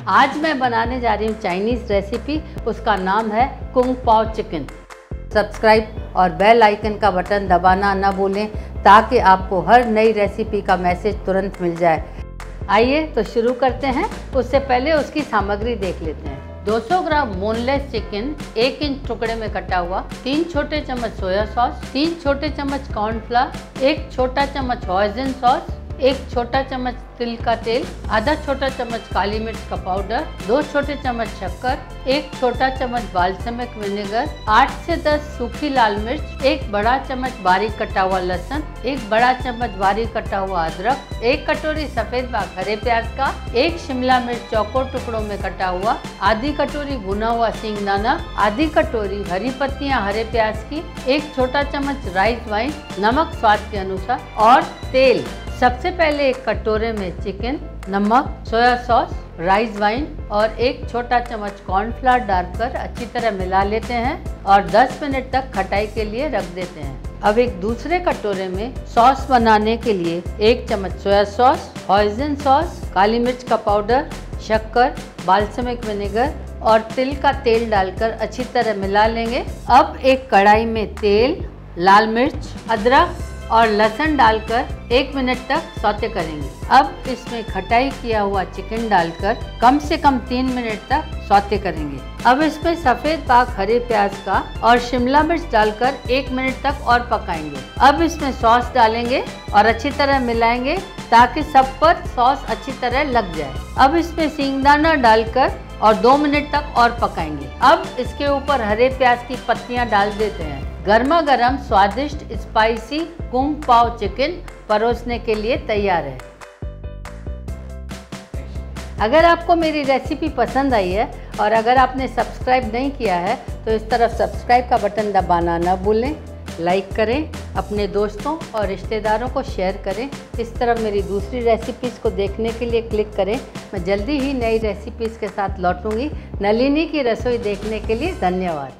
आज मैं बनाने जा रही हूँ चाइनीज़ रेसिपी। उसका नाम है कुंग पाओ चिकन। सब्सक्राइब और बेल आइकन का बटन दबाना न भूलें ताकि आपको हर नई रेसिपी का मैसेज तुरंत मिल जाए। आइए तो शुरू करते हैं। उससे पहले उसकी सामग्री देख लेते हैं। 200 ग्राम बोनलेस चिकन 1 इंच टुकड़े में कटा हुआ, 3 छोटे चम्मच सोया सॉस, 3 छोटे चम्मच कॉर्नफ्लावर, 1 छोटा चम्मच हॉइज़न सॉस, 1 छोटा चम्मच तिल का तेल, आधा छोटा चम्मच काली मिर्च का पाउडर, 2 छोटे चम्मच शक्कर, 1 छोटा चम्मच बाल्समिक विनेगर, 8 से 10 सूखी लाल मिर्च, 1 बड़ा चम्मच बारीक कटा हुआ लहसुन, 1 बड़ा चम्मच बारीक कटा हुआ अदरक, 1 कटोरी सफेद बाग हरे प्याज का, 1 शिमला मिर्च चौकोर टुकड़ों में कटा हुआ, आधी कटोरी भुना हुआ सींगदाना, आधी कटोरी हरी पत्तियां हरे प्याज की, 1 छोटा चम्मच राइस वाइन, नमक स्वाद के अनुसार और तेल। सबसे पहले एक कटोरे में चिकन, नमक, सोया सॉस, राइस वाइन और 1 छोटा चम्मच कॉर्नफ्लावर डालकर अच्छी तरह मिला लेते हैं और 10 मिनट तक खटाई के लिए रख देते हैं। अब एक दूसरे कटोरे में सॉस बनाने के लिए 1 चम्मच सोया सॉस, हॉइज़न सॉस, काली मिर्च का पाउडर, शक्कर, बाल्समिक विनेगर और तिल का तेल डालकर अच्छी तरह मिला लेंगे। अब एक कढ़ाई में तेल, लाल मिर्च, अदरक और लहसुन डालकर 1 मिनट तक सौते करेंगे। अब इसमें खटाई किया हुआ चिकन डालकर कम से कम 3 मिनट तक सौते करेंगे। अब इसमें सफ़ेद बाग हरे प्याज का और शिमला मिर्च डालकर 1 मिनट तक और पकाएंगे। अब इसमें सॉस डालेंगे और अच्छी तरह मिलाएंगे ताकि सब पर सॉस अच्छी तरह लग जाए। अब इसमें सींगदाना डालकर और 2 मिनट तक और पकाएंगे। अब इसके ऊपर हरे प्याज की पत्तियां डाल देते हैं। गर्मा गर्म स्वादिष्ट स्पाइसी कुंग पाओ चिकन परोसने के लिए तैयार है। अगर आपको मेरी रेसिपी पसंद आई है और अगर आपने सब्सक्राइब नहीं किया है तो इस तरफ सब्सक्राइब का बटन दबाना न भूलें। लाइक करें, अपने दोस्तों और रिश्तेदारों को शेयर करें। इस तरफ मेरी दूसरी रेसिपीज़ को देखने के लिए क्लिक करें। मैं जल्दी ही नई रेसिपीज़ के साथ लौटूंगी। नलिनी की रसोई देखने के लिए धन्यवाद।